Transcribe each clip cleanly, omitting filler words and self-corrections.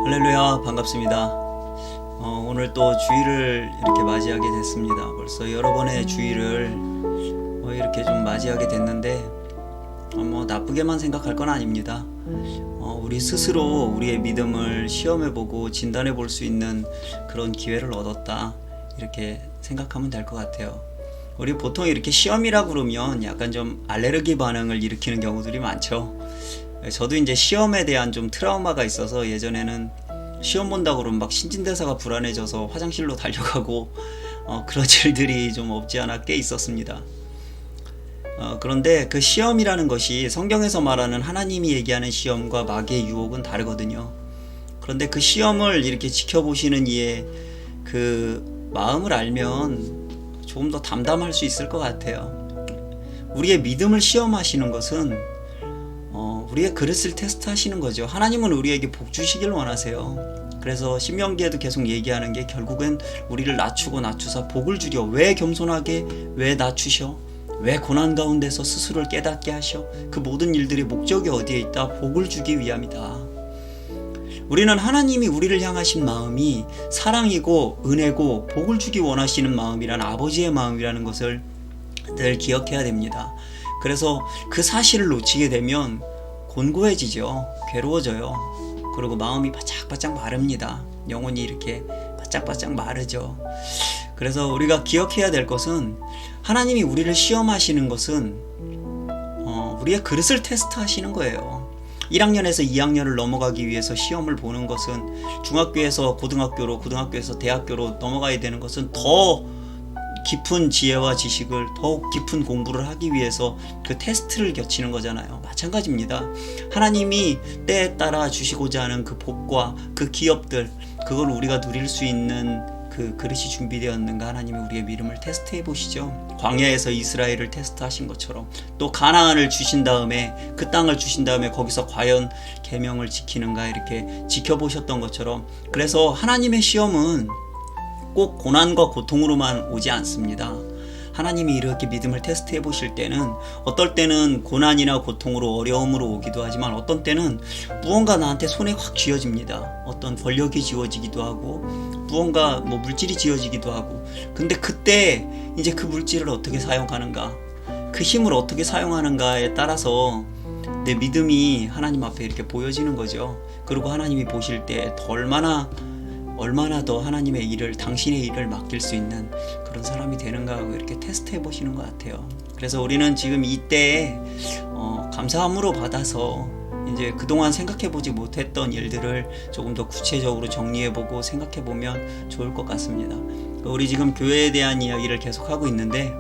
할렐루야, 반갑습니다. 오늘 또 주일을 이렇게 맞이하게 됐습니다. 벌써 여러 번의 주일을 이렇게 좀 맞이하게 됐는데 나쁘게만 생각할 건 아닙니다. 우리 스스로 우리의 믿음을 시험해보고 진단해 볼 수 있는 그런 기회를 얻었다, 이렇게 생각하면 될 것 같아요. 우리 보통 이렇게 시험이라 그러면 약간 좀 알레르기 반응을 일으키는 경우들이 많죠. 저도 이제 시험에 대한 좀 트라우마가 있어서 예전에는 시험 본다고 그러면 막 신진대사가 불안해져서 화장실로 달려가고 그런 일들이 좀 없지 않아 꽤 있었습니다. 그런데 그 시험이라는 것이 성경에서 말하는 하나님이 얘기하는 시험과 마귀의 유혹은 다르거든요. 그런데 그 시험을 이렇게 지켜보시는 이의 그 마음을 알면 조금 더 담담할 수 있을 것 같아요. 우리의 믿음을 시험하시는 것은 우리의 그릇을 테스트하시는 거죠. 하나님은 우리에게 복 주시길 원하세요. 그래서 신명기에도 계속 얘기하는 게 결국엔 우리를 낮추고 낮추사 복을 주려. 왜 겸손하게, 왜 낮추셔, 왜 고난 가운데서 스스로를 깨닫게 하셔. 그 모든 일들의 목적이 어디에 있다? 복을 주기 위함이다. 우리는 하나님이 우리를 향하신 마음이 사랑이고 은혜고 복을 주기 원하시는 마음이란 아버지의 마음이라는 것을 늘 기억해야 됩니다. 그래서 그 사실을 놓치게 되면 곤고해지죠. 괴로워져요. 그리고 마음이 바짝바짝 마릅니다. 영혼이 이렇게 바짝바짝 마르죠. 그래서 우리가 기억해야 될 것은 하나님이 우리를 시험하시는 것은 우리의 그릇을 테스트하시는 거예요. 1학년에서 2학년을 넘어가기 위해서 시험을 보는 것은, 중학교에서 고등학교로, 고등학교에서 대학교로 넘어가야 되는 것은 더 깊은 지혜와 지식을, 더욱 깊은 공부를 하기 위해서 그 테스트를 거치는 거잖아요. 마찬가지입니다. 하나님이 때에 따라 주시고자 하는 그 복과 그 기업들, 그걸 우리가 누릴 수 있는 그 그릇이 준비되었는가, 하나님이 우리의 믿음을 테스트해 보시죠. 광야에서 이스라엘을 테스트하신 것처럼, 또 가나안을 주신 다음에, 그 땅을 주신 다음에 거기서 과연 계명을 지키는가, 이렇게 지켜보셨던 것처럼. 그래서 하나님의 시험은 꼭 고난과 고통으로만 오지 않습니다. 하나님이 이렇게 믿음을 테스트해 보실 때는, 어떨 때는 고난이나 고통으로, 어려움으로 오기도 하지만 어떤 때는 무언가 나한테 손에 확 쥐어집니다. 어떤 권력이 쥐어지기도 하고, 무언가 물질이 쥐어지기도 하고. 근데 그때 이제 그 물질을 어떻게 사용하는가, 그 힘을 어떻게 사용하는가에 따라서 내 믿음이 하나님 앞에 이렇게 보여지는 거죠. 그리고 하나님이 보실 때 얼마나 더 하나님의 일을, 당신의 일을 맡길 수 있는 그런 사람이 되는가 하고 이렇게 테스트해 보시는 것 같아요. 그래서 우리는 지금 이때에 감사함으로 받아서 이제 그동안 생각해 보지 못했던 일들을 조금 더 구체적으로 정리해 보고 생각해 보면 좋을 것 같습니다. 우리 지금 교회에 대한 이야기를 계속 하고 있는데,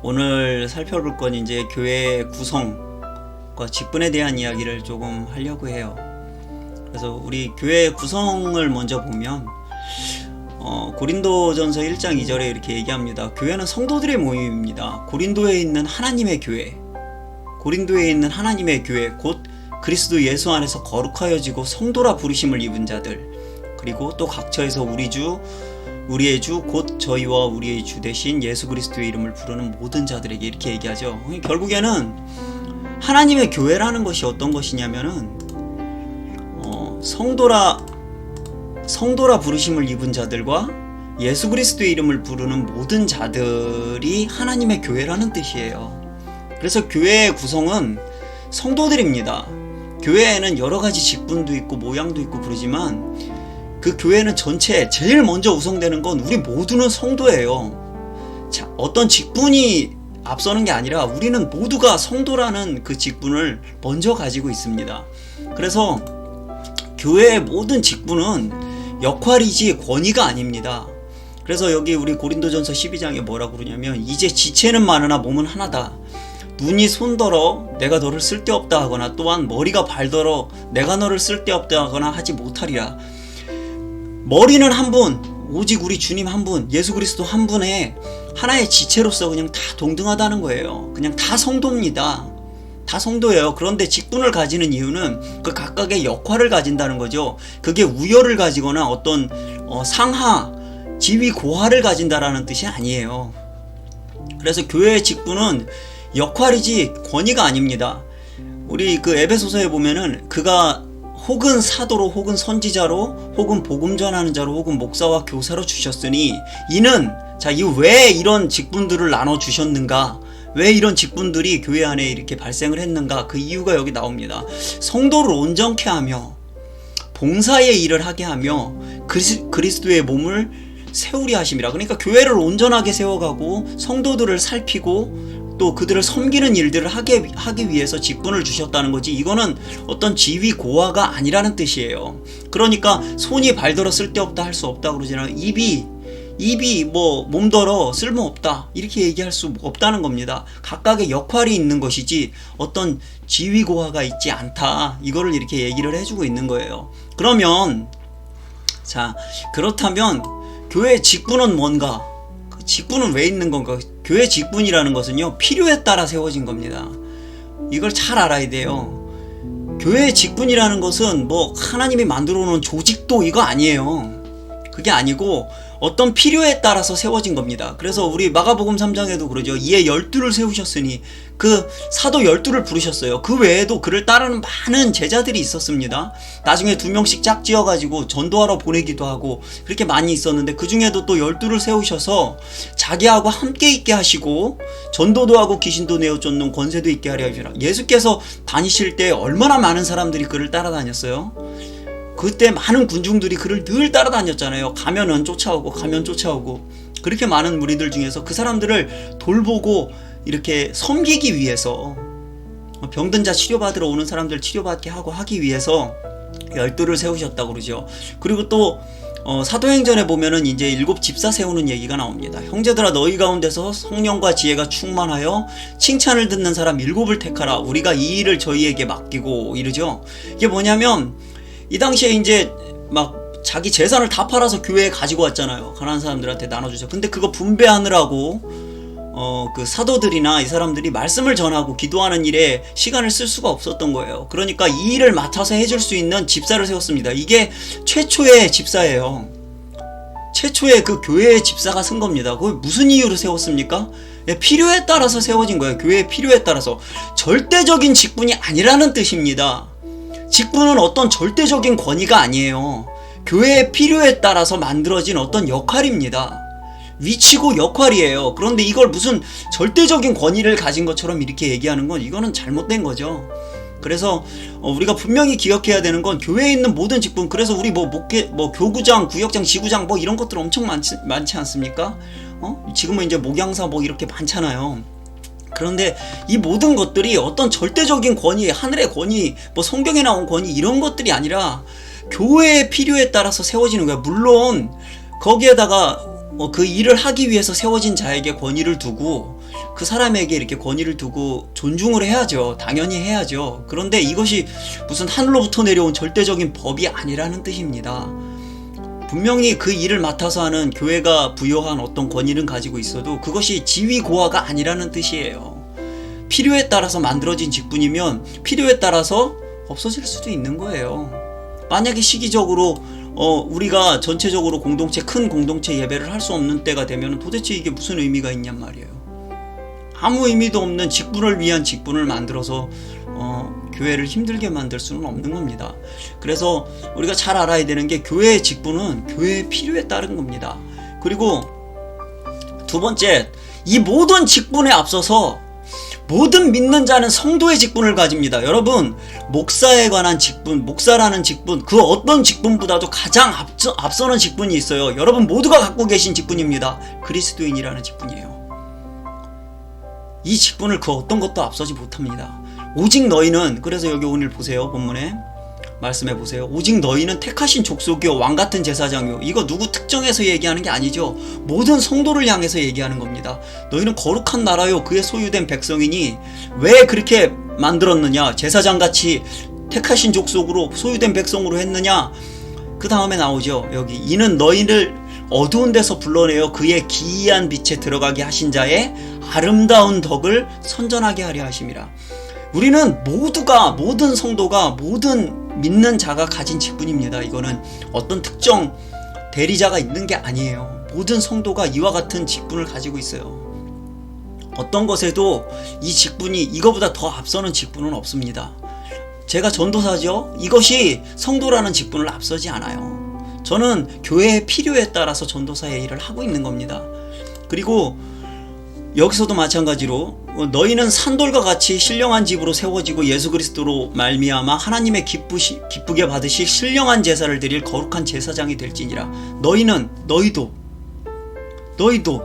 오늘 살펴볼 건 이제 교회의 구성과 직분에 대한 이야기를 조금 하려고 해요. 그래서 우리 교회의 구성을 먼저 보면 고린도전서 1장 2절에 이렇게 얘기합니다. 교회는 성도들의 모임입니다. 고린도에 있는 하나님의 교회, 고린도에 있는 하나님의 교회, 곧 그리스도 예수 안에서 거룩하여지고 성도라 부르심을 입은 자들, 그리고 또 각처에서 우리의 주 곧 저희와 우리의 주 대신 예수 그리스도의 이름을 부르는 모든 자들에게, 이렇게 얘기하죠. 결국에는 하나님의 교회라는 것이 어떤 것이냐면은 성도라 부르심을 입은 자들과 예수 그리스도의 이름을 부르는 모든 자들이 하나님의 교회라는 뜻이에요. 그래서 교회의 구성은 성도들입니다. 교회에는 여러 가지 직분도 있고 모양도 있고 그러지만, 그 교회는 전체 제일 먼저 구성되는 건 우리 모두는 성도예요. 자, 어떤 직분이 앞서는 게 아니라 우리는 모두가 성도라는 그 직분을 먼저 가지고 있습니다. 그래서 교회의 모든 직분은 역할이지 권위가 아닙니다. 그래서 여기 우리 고린도전서 12장에 뭐라고 그러냐면, 이제 지체는 많으나 몸은 하나다. 눈이 손더러 내가 너를 쓸데없다 하거나, 또한 머리가 발더러 내가 너를 쓸데없다 하거나 하지 못하리라. 머리는 한 분, 오직 우리 주님 한 분, 예수 그리스도 한 분의 하나의 지체로서 그냥 다 동등하다는 거예요. 그냥 다 성도입니다. 다 성도예요. 그런데 직분을 가지는 이유는 그 각각의 역할을 가진다는 거죠. 그게 우열을 가지거나 어떤 상하, 지위, 고하를 가진다라는 뜻이 아니에요. 그래서 교회의 직분은 역할이지 권위가 아닙니다. 우리 그 에베소서에 보면은 그가 혹은 사도로, 혹은 선지자로, 혹은 복음 전하는 자로, 혹은 목사와 교사로 주셨으니 이는, 자, 이 왜 이런 직분들을 나눠 주셨는가? 왜 이런 직분들이 교회 안에 이렇게 발생을 했는가? 그 이유가 여기 나옵니다. 성도를 온전케 하며 봉사의 일을 하게 하며 그리스도의 몸을 세우려 하심이라. 그러니까 교회를 온전하게 세워가고 성도들을 살피고 또 그들을 섬기는 일들을 하기 위해서 직분을 주셨다는 거지, 이거는 어떤 지위 고하가 아니라는 뜻이에요. 그러니까 손이 발더러 쓸데없다 할 수 없다 그러잖아요. 입이 뭐 몸더러 쓸모없다 이렇게 얘기할 수 없다는 겁니다. 각각의 역할이 있는 것이지 어떤 지위 고하가 있지 않다, 이거를 이렇게 얘기를 해주고 있는 거예요. 그러면, 자, 그렇다면 교회의 직분은 뭔가? 그 직분은 왜 있는 건가? 교회 직분이라는 것은요, 필요에 따라 세워진 겁니다. 이걸 잘 알아야 돼요. 교회의 직분이라는 것은 뭐 하나님이 만들어 놓은 조직도 이거 아니에요. 그게 아니고 어떤 필요에 따라서 세워진 겁니다. 그래서 우리 마가복음 3장에도 그러죠. 이에 12를 세우셨으니, 그 사도 12를 부르셨어요. 그 외에도 그를 따르는 많은 제자들이 있었습니다. 나중에 2명씩 짝지어가지고 전도하러 보내기도 하고 그렇게 많이 있었는데, 그 중에도 또 12를 세우셔서 자기하고 함께 있게 하시고 전도도 하고 귀신도 내어 쫓는 권세도 있게 하려 하시라. 예수께서 다니실 때 얼마나 많은 사람들이 그를 따라다녔어요. 그때 많은 군중들이 그를 늘 따라다녔잖아요. 가면은 쫓아오고 가면 쫓아오고. 그렇게 많은 무리들 중에서 그 사람들을 돌보고 이렇게 섬기기 위해서, 병든 자 치료받으러 오는 사람들 치료받게 하고 하기 위해서 12를 세우셨다고 그러죠. 그리고 또 사도행전에 보면은 이제 7 집사 세우는 얘기가 나옵니다. 형제들아, 너희 가운데서 성령과 지혜가 충만하여 칭찬을 듣는 사람 7을 택하라. 우리가 이 일을 저희에게 맡기고, 이러죠. 이게 뭐냐면, 이 당시에 이제 막 자기 재산을 다 팔아서 교회에 가지고 왔잖아요. 가난한 사람들한테 나눠주죠. 근데 그거 분배하느라고 그 사도들이나 이 사람들이 말씀을 전하고 기도하는 일에 시간을 쓸 수가 없었던 거예요. 그러니까 이 일을 맡아서 해줄 수 있는 집사를 세웠습니다. 이게 최초의 집사예요. 최초의 그 교회의 집사가 쓴 겁니다. 그걸 무슨 이유로 세웠습니까? 필요에 따라서 세워진 거예요. 교회의 필요에 따라서. 절대적인 직분이 아니라는 뜻입니다. 직분은 어떤 절대적인 권위가 아니에요. 교회의 필요에 따라서 만들어진 어떤 역할입니다. 위치고 역할이에요. 그런데 이걸 무슨 절대적인 권위를 가진 것처럼 이렇게 얘기하는 건, 이거는 잘못된 거죠. 그래서 우리가 분명히 기억해야 되는 건, 교회에 있는 모든 직분, 그래서 우리 교구장, 구역장, 지구장 이런 것들 엄청 많지 않습니까? 지금은 이제 목양사 이렇게 많잖아요. 그런데 이 모든 것들이 어떤 절대적인 권위, 하늘의 권위, 성경에 나온 권위, 이런 것들이 아니라 교회의 필요에 따라서 세워지는 거야. 물론 거기에다가 그 일을 하기 위해서 세워진 자에게 권위를 두고, 그 사람에게 이렇게 권위를 두고 존중을 해야죠. 당연히 해야죠. 그런데 이것이 무슨 하늘로부터 내려온 절대적인 법이 아니라는 뜻입니다. 분명히 그 일을 맡아서 하는 교회가 부여한 어떤 권위는 가지고 있어도 그것이 지위 고하가 아니라는 뜻이에요. 필요에 따라서 만들어진 직분이면 필요에 따라서 없어질 수도 있는 거예요. 만약에 시기적으로 우리가 전체적으로 큰 공동체 예배를 할 수 없는 때가 되면 도대체 이게 무슨 의미가 있냔 말이에요. 아무 의미도 없는 직분을 위한 직분을 만들어서 교회를 힘들게 만들 수는 없는 겁니다. 그래서 우리가 잘 알아야 되는 게, 교회의 직분은 교회의 필요에 따른 겁니다. 그리고 두 번째, 이 모든 직분에 앞서서 모든 믿는 자는 성도의 직분을 가집니다. 여러분, 목사에 관한 직분, 목사라는 직분, 그 어떤 직분보다도 가장 앞서는 직분이 있어요. 여러분 모두가 갖고 계신 직분입니다. 그리스도인이라는 직분이에요. 이 직분을 그 어떤 것도 앞서지 못합니다. 오직 너희는, 그래서 여기 오늘 보세요. 본문에 말씀해 보세요. 오직 너희는 택하신 족속이요 왕같은 제사장이요. 이거 누구 특정해서 얘기하는 게 아니죠. 모든 성도를 향해서 얘기하는 겁니다. 너희는 거룩한 나라요 그의 소유된 백성이니, 왜 그렇게 만들었느냐, 제사장같이 택하신 족속으로 소유된 백성으로 했느냐. 그 다음에 나오죠. 여기 이는 너희를 어두운 데서 불러내어 그의 기이한 빛에 들어가게 하신 자의 아름다운 덕을 선전하게 하려 하심이라. 우리는 모두가, 모든 성도가, 모든 믿는 자가 가진 직분입니다. 이거는 어떤 특정 대리자가 있는 게 아니에요. 모든 성도가 이와 같은 직분을 가지고 있어요. 어떤 것에도 이 직분이 이거보다 더 앞서는 직분은 없습니다. 제가 전도사죠. 이것이 성도라는 직분을 앞서지 않아요. 저는 교회의 필요에 따라서 전도사의 일을 하고 있는 겁니다. 그리고 여기서도 마찬가지로 너희는 산돌과 같이 신령한 집으로 세워지고 예수 그리스도로 말미암아 하나님의 기쁘게 받으실 신령한 제사를 드릴 거룩한 제사장이 될지니라. 너희도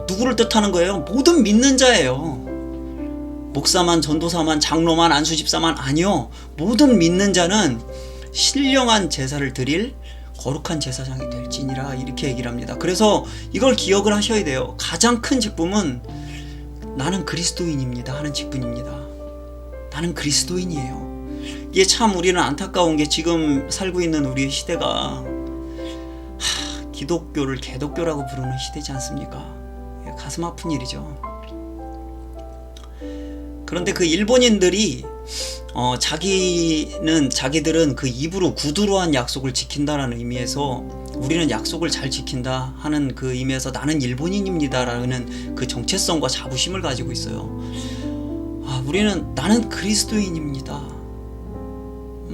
누구를 뜻하는 거예요? 모든 믿는 자예요. 목사만, 전도사만, 장로만, 안수집사만 아니요. 모든 믿는 자는 신령한 제사를 드릴 거룩한 제사장이 될지니라 이렇게 얘기를 합니다. 그래서 이걸 기억을 하셔야 돼요. 가장 큰 직분은 나는 그리스도인입니다 하는 직분입니다. 나는 그리스도인이에요. 이게 참 우리는 안타까운 게 지금 살고 있는 우리의 시대가 기독교를 개독교라고 부르는 시대지 않습니까? 가슴 아픈 일이죠. 그런데 그 일본인들이 자기들은 그 입으로 구두로 한 약속을 지킨다라는 의미에서 우리는 약속을 잘 지킨다 하는 그 의미에서 나는 일본인입니다 라는 그 정체성과 자부심을 가지고 있어요. 우리는 나는 그리스도인입니다,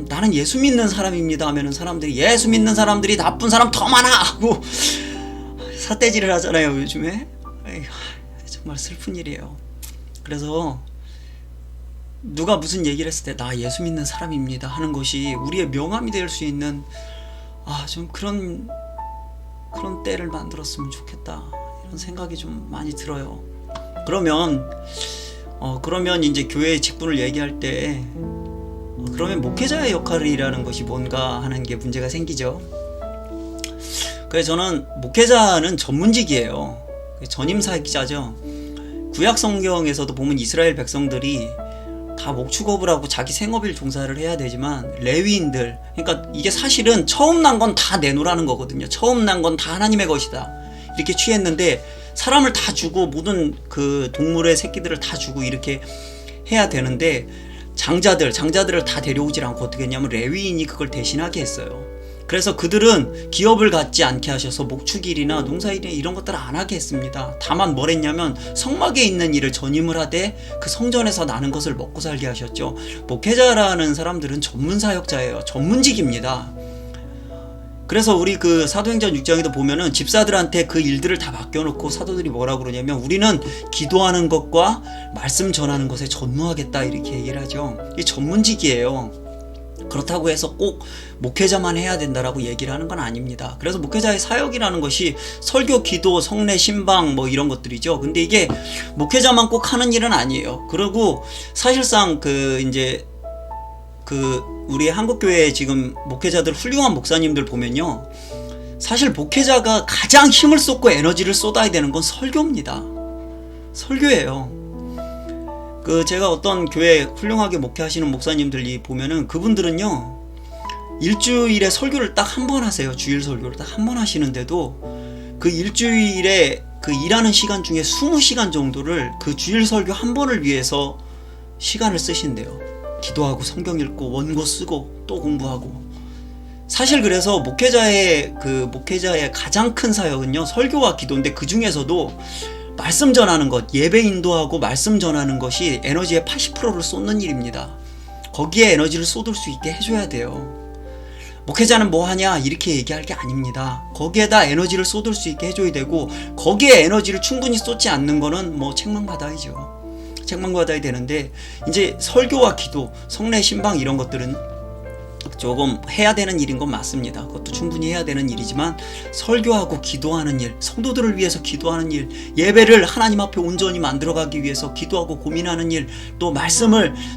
나는 예수 믿는 사람입니다 하면은 사람들이 예수 믿는 사람들이 나쁜 사람 더 많아 하고 삿대질을 하잖아요 요즘에. 정말 슬픈 일이에요. 그래서 누가 무슨 얘기를 했을 때 나 예수 믿는 사람입니다 하는 것이 우리의 명함이 될 수 있는 좀 그런 때를 만들었으면 좋겠다 이런 생각이 좀 많이 들어요. 그러면 이제 교회의 직분을 얘기할 때 그러면 목회자의 역할이라는 것이 뭔가 하는 게 문제가 생기죠. 그래서 저는 목회자는 전문직이에요. 전임사역자죠. 구약 성경에서도 보면 이스라엘 백성들이 다 목축업을 하고 자기 생업일 종사를 해야 되지만 레위인들, 그러니까 이게 사실은 처음 난 건 다 내놓으라는 거거든요. 처음 난 건 다 하나님의 것이다 이렇게 취했는데 사람을 다 주고 모든 그 동물의 새끼들을 다 주고 이렇게 해야 되는데 장자들을 다 데려오질 않고 어떻게 했냐면 레위인이 그걸 대신하게 했어요. 그래서 그들은 기업을 갖지 않게 하셔서 목축일이나 농사일이나 이런 것들을 안 하게 했습니다. 다만 뭘 했냐면 성막에 있는 일을 전임을 하되 그 성전에서 나는 것을 먹고 살게 하셨죠. 목회자라는 사람들은 전문사역자예요. 전문직입니다. 그래서 우리 그 사도행전 6장에도 보면은 집사들한테 그 일들을 다 맡겨놓고 사도들이 뭐라고 그러냐면 우리는 기도하는 것과 말씀 전하는 것에 전무하겠다 이렇게 얘기를 하죠. 이게 전문직이에요. 그렇다고 해서 꼭 목회자만 해야 된다라고 얘기를 하는 건 아닙니다. 그래서 목회자의 사역이라는 것이 설교, 기도, 성례, 신방 뭐 이런 것들이죠. 근데 이게 목회자만 꼭 하는 일은 아니에요. 그리고 사실상 우리 한국교회 지금 목회자들 훌륭한 목사님들 보면요, 사실 목회자가 가장 힘을 쏟고 에너지를 쏟아야 되는 건 설교입니다. 설교예요. 제가 어떤 교회 훌륭하게 목회하시는 목사님들이 보면은 그분들은요 일주일에 설교를 딱 한 번 하세요. 주일 설교를 딱 한 번 하시는데도 그 일주일에 그 일하는 시간 중에 20시간 정도를 그 주일 설교 한 번을 위해서 시간을 쓰신대요. 기도하고 성경 읽고 원고 쓰고 또 공부하고. 사실 그래서 목회자의 가장 큰 사역은요 설교와 기도인데 그 중에서도 말씀 전하는 것, 예배 인도하고 말씀 전하는 것이 에너지의 80%를 쏟는 일입니다. 거기에 에너지를 쏟을 수 있게 해줘야 돼요. 목회자는 뭐 하냐 이렇게 얘기할 게 아닙니다. 거기에다 에너지를 쏟을 수 있게 해줘야 되고 거기에 에너지를 충분히 쏟지 않는 거는 뭐 책망받아야죠. 책망받아야 되는데 이제 설교와 기도, 성례, 신방 이런 것들은 조금 해야 되는 일인 건 맞습니다. 그것도 충분히 해야 되는 일이지만 설교하고 기도하는 일, 성도들을 위해서 기도하는 일, 예배를 하나님 앞에 온전히 만들어가기 위해서 기도하고 고민하는 일, 또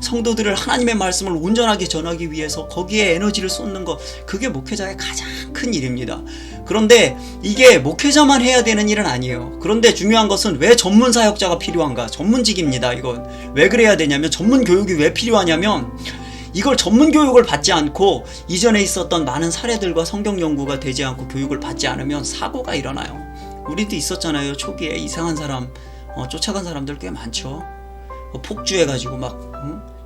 성도들을 하나님의 말씀을 온전하게 전하기 위해서 거기에 에너지를 쏟는 것, 그게 목회자의 가장 큰 일입니다. 그런데 이게 목회자만 해야 되는 일은 아니에요. 그런데 중요한 것은 왜 전문 사역자가 필요한가? 전문직입니다. 이건 왜 그래야 되냐면, 전문 교육이 왜 필요하냐면 이걸 전문 교육을 받지 않고 이전에 있었던 많은 사례들과 성경 연구가 되지 않고 교육을 받지 않으면 사고가 일어나요. 우리도 있었잖아요. 초기에 이상한 사람 쫓아간 사람들 꽤 많죠. 폭주해가지고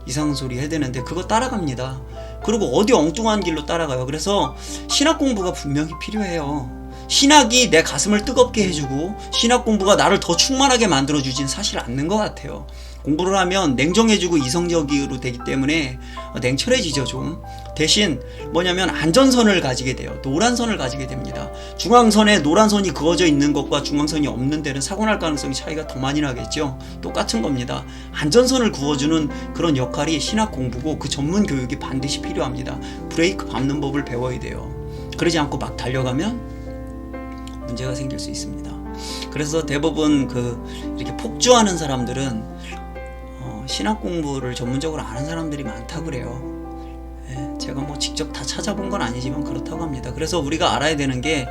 이상한 소리 해대는데 그거 따라갑니다. 그리고 어디 엉뚱한 길로 따라가요. 그래서 신학 공부가 분명히 필요해요. 신학이 내 가슴을 뜨겁게 해주고 신학 공부가 나를 더 충만하게 만들어주진 사실 않는 것 같아요. 공부를 하면 냉정해지고 이성적으로 되기 때문에 냉철해지죠 좀. 대신 뭐냐면 안전선을 가지게 돼요. 노란 선을 가지게 됩니다. 중앙선에 노란 선이 그어져 있는 것과 중앙선이 없는 데는 사고 날 가능성이 차이가 더 많이 나겠죠. 똑같은 겁니다. 안전선을 그어주는 그런 역할이 신학 공부고 그 전문 교육이 반드시 필요합니다. 브레이크 밟는 법을 배워야 돼요. 그러지 않고 막 달려가면 문제가 생길 수 있습니다. 그래서 대부분 이렇게 폭주하는 사람들은 신학 공부를 전문적으로 아는 사람들이 많다 그래요. 제가 뭐 직접 다 찾아본 건 아니지만 그렇다고 합니다. 그래서 우리가 알아야 되는 게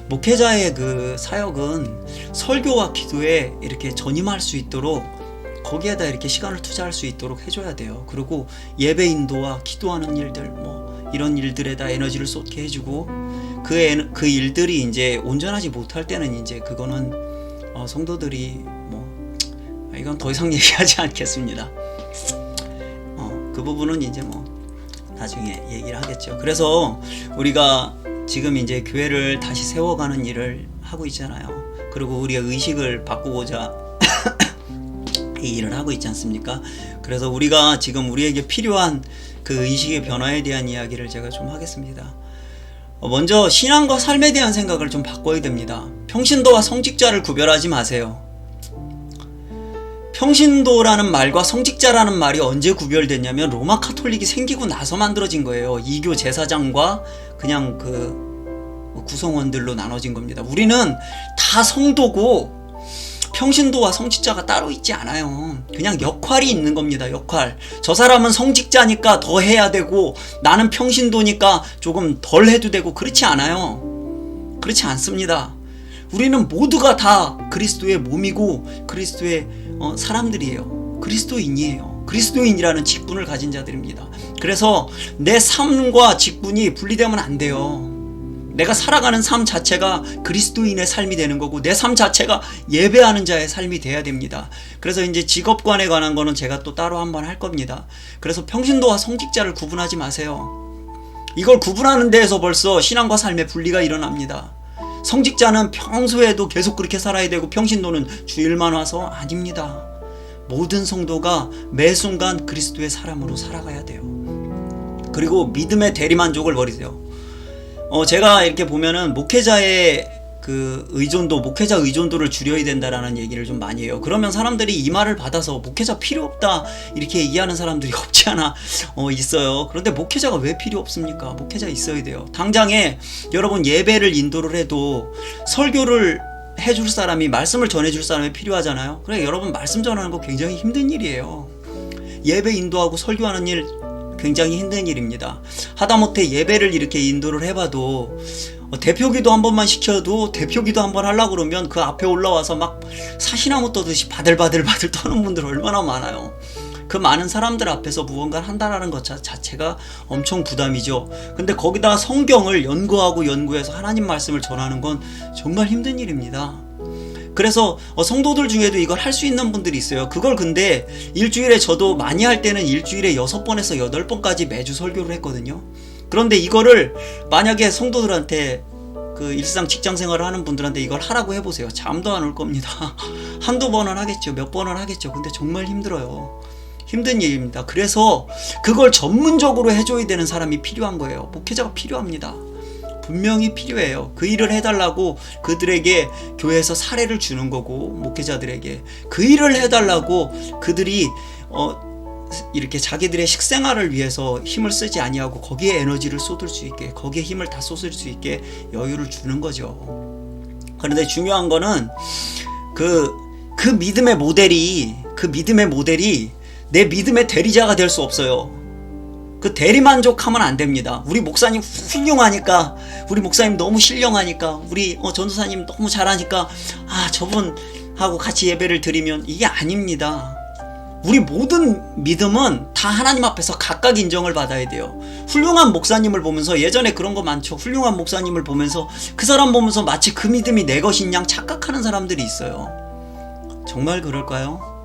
목회자의 그 사역은 설교와 기도에 이렇게 전임할 수 있도록 거기에다 이렇게 시간을 투자할 수 있도록 해줘야 돼요. 그리고 예배 인도와 기도하는 일들 뭐 이런 일들에다 에너지를 쏟게 해주고 그 일들이 이제 온전하지 못할 때는 이제 그거는 성도들이 이건 더 이상 얘기하지 않겠습니다. 그 부분은 이제 나중에 얘기를 하겠죠. 그래서 우리가 지금 이제 교회를 다시 세워가는 일을 하고 있잖아요. 그리고 우리가 의식을 바꾸고자 이 일을 하고 있지 않습니까? 그래서 우리가 지금 우리에게 필요한 그 의식의 변화에 대한 이야기를 제가 좀 하겠습니다. 먼저 신앙과 삶에 대한 생각을 좀 바꿔야 됩니다. 평신도와 성직자를 구별하지 마세요. 평신도라는 말과 성직자라는 말이 언제 구별됐냐면 로마 카톨릭이 생기고 나서 만들어진 거예요. 이교 제사장과 그냥 구성원들로 나눠진 겁니다. 우리는 다 성도고 평신도와 성직자가 따로 있지 않아요. 그냥 역할이 있는 겁니다. 역할. 저 사람은 성직자니까 더 해야 되고 나는 평신도니까 조금 덜 해도 되고 그렇지 않아요. 그렇지 않습니다. 우리는 모두가 다 그리스도의 몸이고 그리스도의 사람들이에요. 그리스도인이에요. 그리스도인이라는 직분을 가진 자들입니다. 그래서 내 삶과 직분이 분리되면 안 돼요. 내가 살아가는 삶 자체가 그리스도인의 삶이 되는 거고 내 삶 자체가 예배하는 자의 삶이 돼야 됩니다. 그래서 이제 직업관에 관한 거는 제가 또 따로 한번 할 겁니다. 그래서 평신도와 성직자를 구분하지 마세요. 이걸 구분하는 데에서 벌써 신앙과 삶의 분리가 일어납니다. 성직자는 평소에도 계속 그렇게 살아야 되고 평신도는 주일만 와서 아닙니다. 모든 성도가 매 순간 그리스도의 사람으로 살아가야 돼요. 그리고 믿음의 대리만족을 버리세요. 제가 이렇게 보면은 목회자의 목회자 의존도를 줄여야 된다라는 얘기를 좀 많이 해요. 그러면 사람들이 이 말을 받아서 목회자 필요 없다 이렇게 얘기하는 사람들이 없지 않아 있어요. 그런데 목회자가 왜 필요 없습니까? 목회자 있어야 돼요. 당장에 여러분 예배를 인도를 해도 설교를 해줄 사람이 말씀을 전해줄 사람이 필요하잖아요. 그래 여러분 말씀 전하는 거 굉장히 힘든 일이에요. 예배 인도하고 설교하는 일 굉장히 힘든 일입니다. 하다못해 예배를 이렇게 인도를 해봐도 대표기도 한 번만 시켜도 대표기도 한 번 하려고 그러면 그 앞에 올라와서 막 사시나무 떠듯이 바들바들 떠는 분들 얼마나 많아요. 그 많은 사람들 앞에서 무언가를 한다라는 것 자체가 엄청 부담이죠. 근데 거기다가 성경을 연구해서 하나님 말씀을 전하는 건 정말 힘든 일입니다. 그래서 성도들 중에도 이걸 할 수 있는 분들이 있어요. 그걸 근데 일주일에 저도 많이 할 때는 일주일에 6번에서 8번까지 매주 설교를 했거든요. 그런데 이거를 만약에 성도들한테 그 일상 직장 생활을 하는 분들한테 이걸 하라고 해보세요. 잠도 안 올 겁니다. 한두 번은 하겠죠. 몇 번은 하겠죠. 근데 정말 힘들어요. 힘든 일입니다. 그래서 그걸 전문적으로 해줘야 되는 사람이 필요한 거예요. 목회자가 필요합니다. 분명히 필요해요. 그 일을 해달라고 그들에게 교회에서 사례를 주는 거고 목회자들에게 그 일을 해달라고 그들이 이렇게 자기들의 식생활을 위해서 힘을 쓰지 아니하고 거기에 에너지를 쏟을 수 있게 거기에 힘을 다 쏟을 수 있게 여유를 주는 거죠. 그런데 중요한 거는 그 믿음의 모델이 내 믿음의 대리자가 될 수 없어요. 그 대리만족하면 안 됩니다. 우리 목사님 훌륭하니까 우리 목사님 너무 신령하니까 우리 전도사님 너무 잘하니까 저분하고 같이 예배를 드리면 이게 아닙니다. 우리 모든 믿음은 다 하나님 앞에서 각각 인정을 받아야 돼요. 훌륭한 목사님을 보면서 예전에 그런 거 많죠. 훌륭한 목사님을 보면서 그 사람 보면서 마치 그 믿음이 내 것인 양 착각하는 사람들이 있어요. 정말 그럴까요?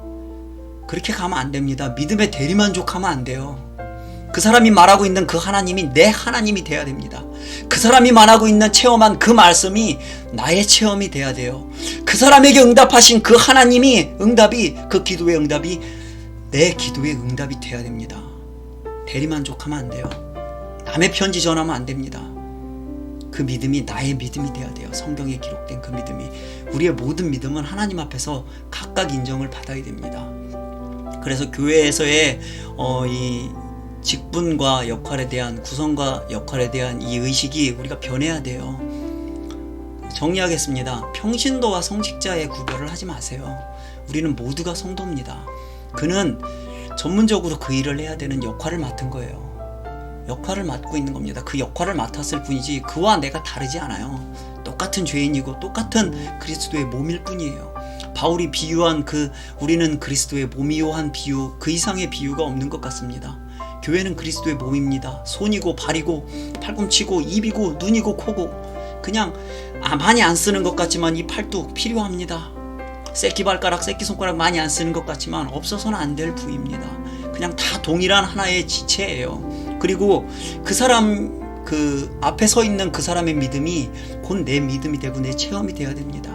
그렇게 가면 안 됩니다. 믿음에 대리만족하면 안 돼요. 그 사람이 말하고 있는 그 하나님이 내 하나님이 돼야 됩니다. 그 사람이 말하고 있는 체험한 그 말씀이 나의 체험이 돼야 돼요. 그 사람에게 응답하신 그 하나님이 그 기도의 응답이 내 기도에 응답이 돼야 됩니다. 대리만족하면 안 돼요. 남의 편지 전하면 안 됩니다. 그 믿음이 나의 믿음이 돼야 돼요. 성경에 기록된 그 믿음이. 우리의 모든 믿음은 하나님 앞에서 각각 인정을 받아야 됩니다. 그래서 교회에서의 이 직분과 역할에 대한, 구성과 역할에 대한 이 의식이 우리가 변해야 돼요. 정리하겠습니다. 평신도와 성직자의 구별을 하지 마세요. 우리는 모두가 성도입니다. 그는 전문적으로 그 일을 해야 되는 역할을 맡은 거예요. 역할을 맡고 있는 겁니다. 그 역할을 맡았을 뿐이지 그와 내가 다르지 않아요. 똑같은 죄인이고 똑같은 그리스도의 몸일 뿐이에요. 바울이 비유한 우리는 그리스도의 몸이요 한 비유, 그 이상의 비유가 없는 것 같습니다. 교회는 그리스도의 몸입니다. 손이고 발이고 팔꿈치고 입이고 눈이고 코고, 그냥 많이 안 쓰는 것 같지만 이 팔뚝 필요합니다. 새끼발가락, 새끼손가락 많이 안 쓰는 것 같지만 없어서는 안 될 부위입니다. 그냥 다 동일한 하나의 지체예요. 그리고 그 사람, 그 앞에 서 있는 그 사람의 믿음이 곧 내 믿음이 되고 내 체험이 되어야 됩니다.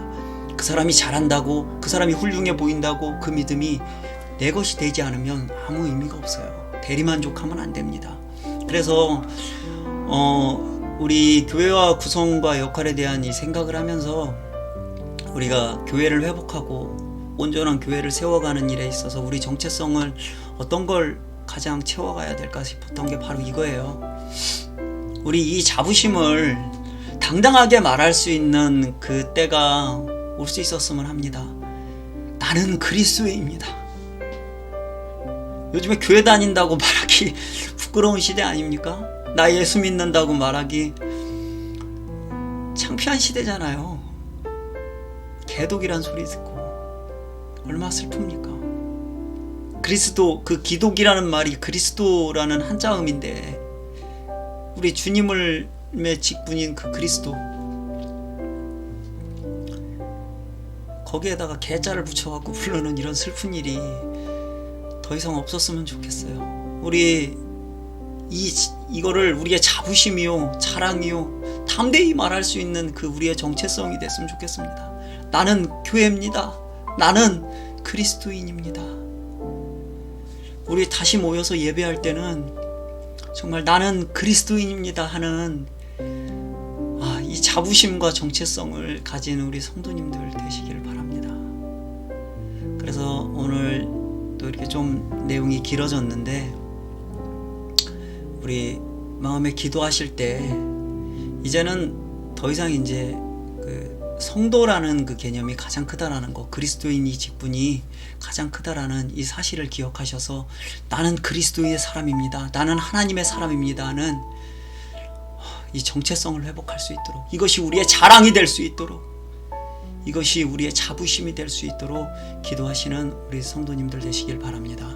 그 사람이 잘한다고, 그 사람이 훌륭해 보인다고 그 믿음이 내 것이 되지 않으면 아무 의미가 없어요. 대리만족하면 안 됩니다. 그래서 우리 교회와 구성과 역할에 대한 이 생각을 하면서 우리가 교회를 회복하고 온전한 교회를 세워가는 일에 있어서 우리 정체성을 어떤 걸 가장 채워가야 될까 싶었던 게 바로 이거예요. 우리 이 자부심을 당당하게 말할 수 있는 그 때가 올 수 있었으면 합니다. 나는 그리스도인입니다. 요즘에 교회 다닌다고 말하기 부끄러운 시대 아닙니까? 나 예수 믿는다고 말하기 창피한 시대잖아요. 개독이란 소리 듣고 얼마나 슬픕니까? 그리스도, 그 기독이라는 말이 그리스도라는 한자음인데 우리 주님의 직분인 그 그리스도, 거기에다가 개자를 붙여갖고 부르는 이런 슬픈 일이 더 이상 없었으면 좋겠어요. 우리 이거를 우리의 자부심이요, 자랑이요, 담대히 말할 수 있는 그 우리의 정체성이 됐으면 좋겠습니다. 나는 교회입니다. 나는 그리스도인입니다. 우리 다시 모여서 예배할 때는 정말 나는 그리스도인입니다 하는 이 자부심과 정체성을 가진 우리 성도님들 되시기를 바랍니다. 그래서 오늘 또 이렇게 좀 내용이 길어졌는데, 우리 마음에 기도하실 때 이제는 더 이상 이제 그 성도라는 그 개념이 가장 크다라는 거, 그리스도인이 직분이 가장 크다라는 이 사실을 기억하셔서 나는 그리스도의 사람입니다, 나는 하나님의 사람입니다는 이 정체성을 회복할 수 있도록, 이것이 우리의 자랑이 될 수 있도록, 이것이 우리의 자부심이 될 수 있도록 기도하시는 우리 성도님들 되시길 바랍니다.